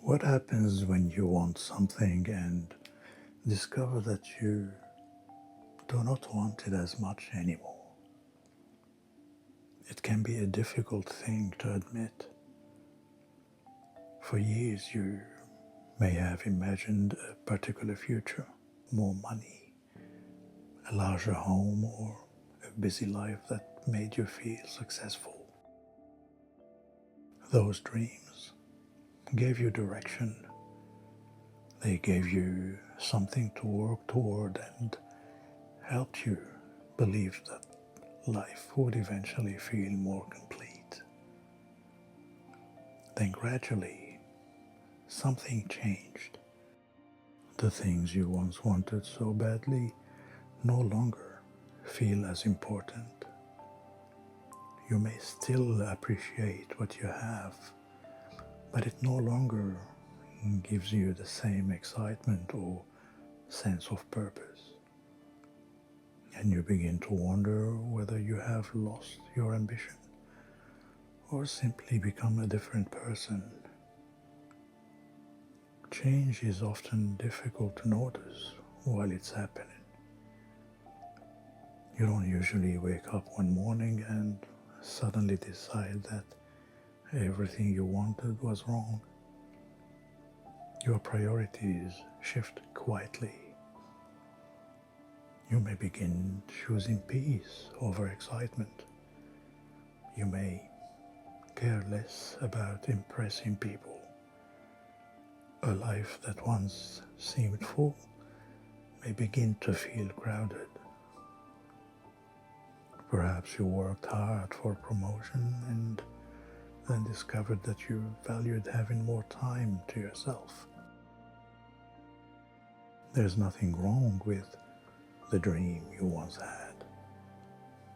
What happens when you want something and discover that you do not want it as much anymore? It can be a difficult thing to admit. For years you may have imagined a particular future, more money, a larger home, or a busy life that made you feel successful. Those dreams gave you direction. They gave you something to work toward and helped you believe that life would eventually feel more complete. Then gradually, something changed. The things you once wanted so badly no longer feel as important. You may still appreciate what you have, but it no longer gives you the same excitement or sense of purpose. And you begin to wonder whether you have lost your ambition or simply become a different person. Change is often difficult to notice while it's happening. You don't usually wake up one morning and suddenly decide that everything you wanted was wrong. Your priorities shift quietly. You may begin choosing peace over excitement. You may care less about impressing people. A life that once seemed full may begin to feel crowded. Perhaps you worked hard for promotion and then discovered that you valued having more time to yourself. There's nothing wrong with the dream you once had.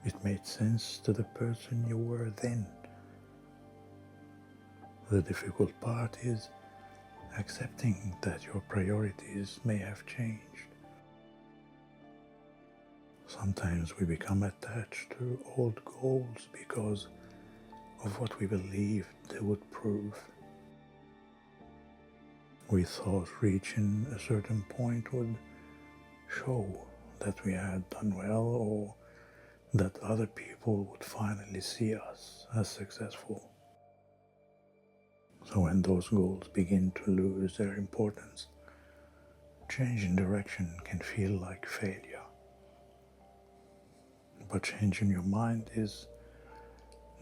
It made sense to the person you were then. The difficult part is accepting that your priorities may have changed. Sometimes we become attached to old goals because of what we believed they would prove. We thought reaching a certain point would show that we had done well or that other people would finally see us as successful. So when those goals begin to lose their importance, change in direction can feel like failure. But changing your mind is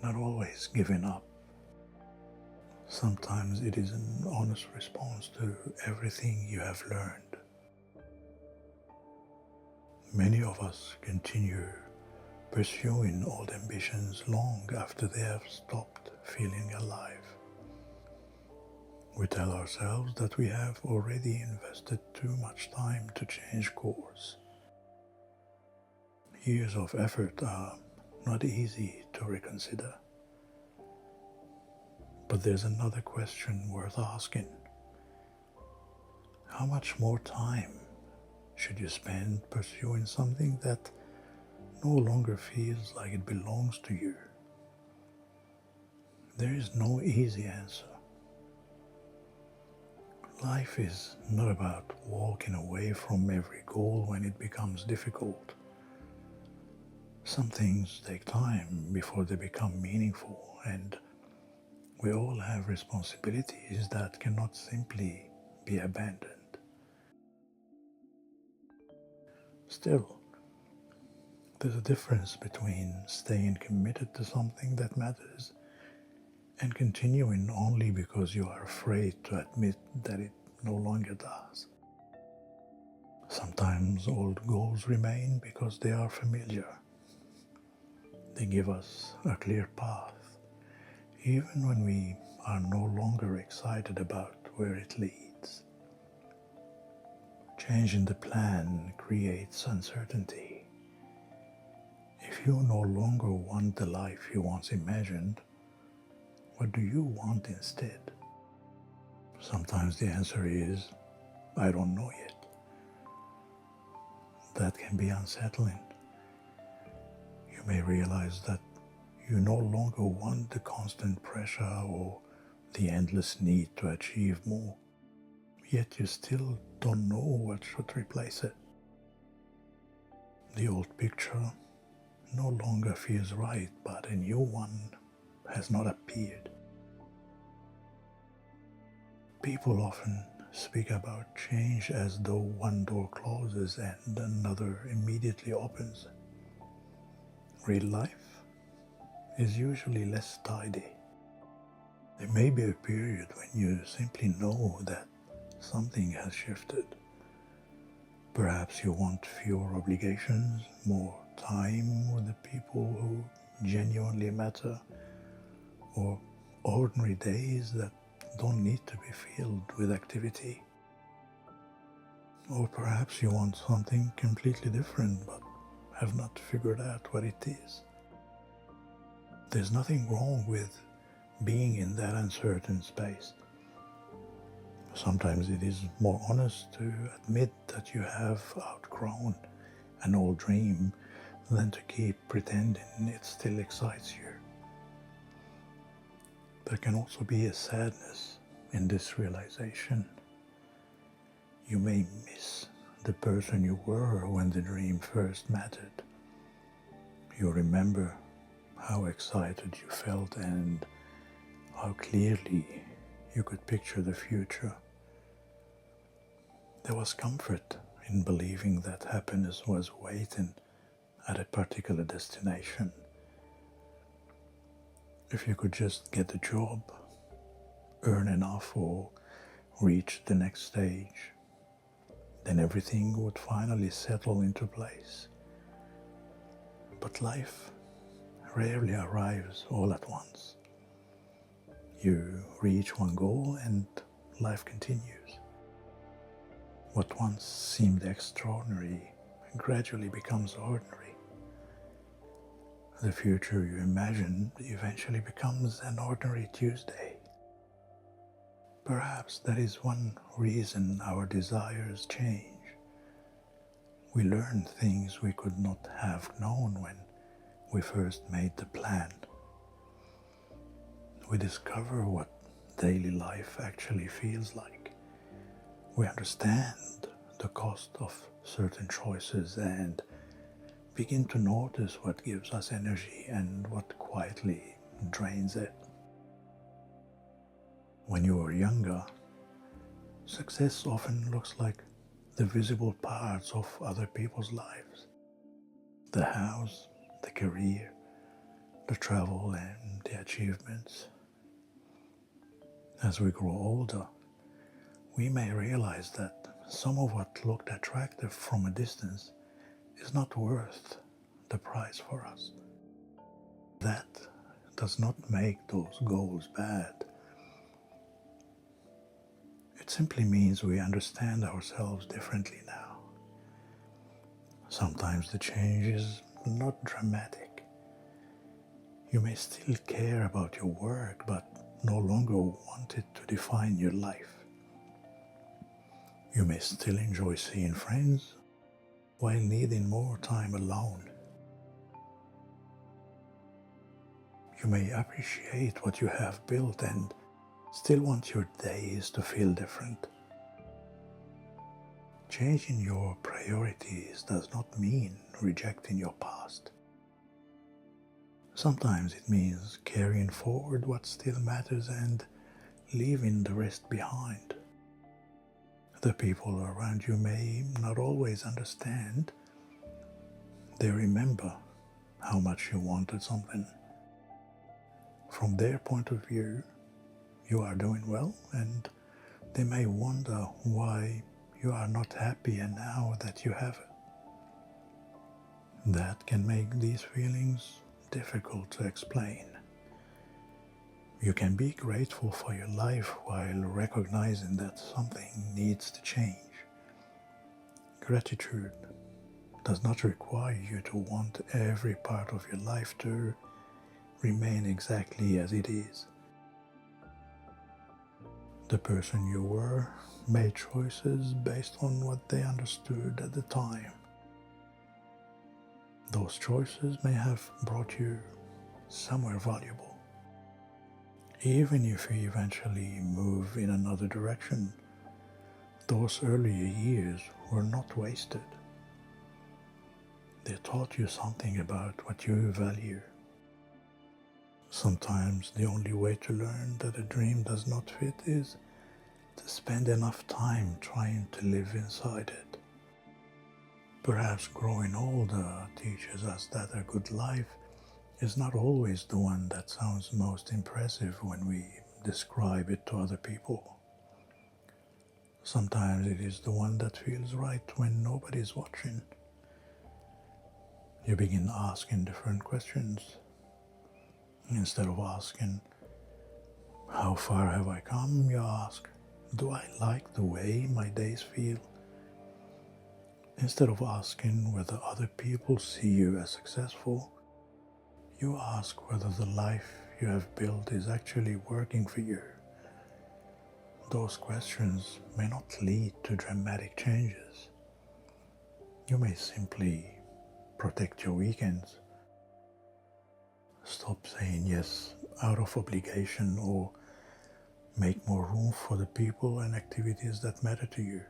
not always giving up. Sometimes it is an honest response to everything you have learned. Many of us continue pursuing old ambitions long after they have stopped feeling alive. We tell ourselves that we have already invested too much time to change course. Years of effort are not easy to reconsider. But there's another question worth asking. How much more time should you spend pursuing something that no longer feels like it belongs to you? There is no easy answer. Life is not about walking away from every goal when it becomes difficult. Some things take time before they become meaningful, and we all have responsibilities that cannot simply be abandoned. Still, there's a difference between staying committed to something that matters and continuing only because you are afraid to admit that it no longer does. Sometimes old goals remain because they are familiar. They give us a clear path, even when we are no longer excited about where it leads. Changing the plan creates uncertainty. If you no longer want the life you once imagined, what do you want instead? Sometimes the answer is, I don't know yet. That can be unsettling. You may realize that you no longer want the constant pressure or the endless need to achieve more, yet you still don't know what should replace it. The old picture no longer feels right, but a new one has not appeared. People often speak about change as though one door closes and another immediately opens. Real life is usually less tidy. There may be a period when you simply know that something has shifted. Perhaps you want fewer obligations, more time with the people who genuinely matter, or ordinary days that don't need to be filled with activity. Or perhaps you want something completely different but have not figured out what it is. There's nothing wrong with being in that uncertain space. Sometimes it is more honest to admit that you have outgrown an old dream than to keep pretending it still excites you. There can also be a sadness in this realization. You may miss the person you were when the dream first mattered. You remember how excited you felt and how clearly you could picture the future. There was comfort in believing that happiness was waiting at a particular destination. If you could just get a job, earn enough, or reach the next stage, then everything would finally settle into place. But life rarely arrives all at once. You reach one goal and life continues. What once seemed extraordinary gradually becomes ordinary. The future you imagine eventually becomes an ordinary Tuesday. Perhaps that is one reason our desires change. We learn things we could not have known when we first made the plan. We discover what daily life actually feels like. We understand the cost of certain choices and begin to notice what gives us energy and what quietly drains it. When you are younger, success often looks like the visible parts of other people's lives. The house, the career, the travel, and the achievements. As we grow older, we may realize that some of what looked attractive from a distance is not worth the price for us. That does not make those goals bad. It simply means we understand ourselves differently now. Sometimes the change is not dramatic. You may still care about your work, but no longer want it to define your life. You may still enjoy seeing friends while needing more time alone. You may appreciate what you have built and still want your days to feel different. Changing your priorities does not mean rejecting your past. Sometimes it means carrying forward what still matters and leaving the rest behind. The people around you may not always understand. They remember how much you wanted something. From their point of view, you are doing well, and they may wonder why you are not happier now that you have it. That can make these feelings difficult to explain. You can be grateful for your life while recognizing that something needs to change. Gratitude does not require you to want every part of your life to remain exactly as it is. The person you were made choices based on what they understood at the time. Those choices may have brought you somewhere valuable. Even if you eventually move in another direction, those earlier years were not wasted. They taught you something about what you value. Sometimes the only way to learn that a dream does not fit is to spend enough time trying to live inside it. Perhaps growing older teaches us that a good life is not always the one that sounds most impressive when we describe it to other people. Sometimes it is the one that feels right when nobody's watching. You begin asking different questions. Instead of asking, how far have I come, you ask, do I like the way my days feel? Instead of asking whether other people see you as successful, you ask whether the life you have built is actually working for you. Those questions may not lead to dramatic changes. You may simply protect your weekends. Stop saying yes out of obligation, or make more room for the people and activities that matter to you.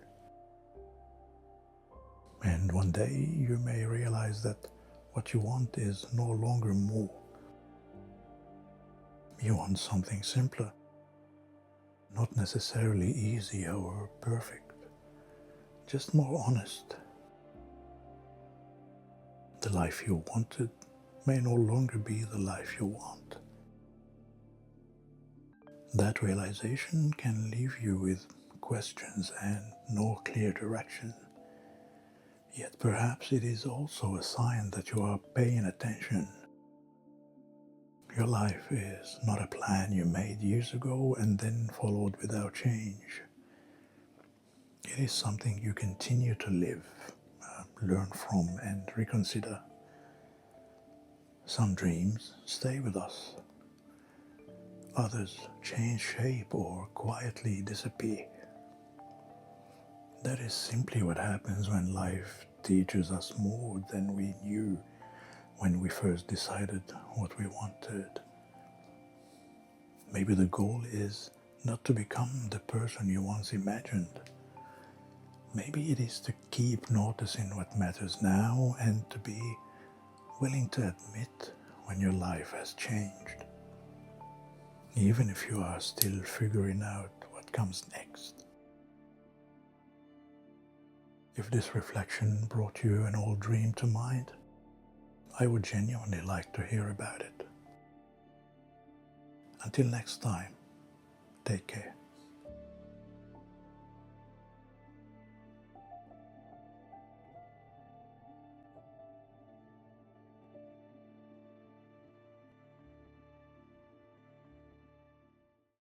And one day you may realize that what you want is no longer more. You want something simpler, not necessarily easy or perfect, just more honest. The life you wanted may no longer be the life you want. That realization can leave you with questions and no clear direction. Yet perhaps it is also a sign that you are paying attention. Your life is not a plan you made years ago and then followed without change. It is something you continue to live, learn from, and reconsider. Some dreams stay with us. Others change shape or quietly disappear. That is simply what happens when life teaches us more than we knew when we first decided what we wanted. Maybe the goal is not to become the person you once imagined. Maybe it is to keep noticing what matters now and to be willing to admit when your life has changed, even if you are still figuring out what comes next. If this reflection brought you an old dream to mind, I would genuinely like to hear about it. Until next time, take care.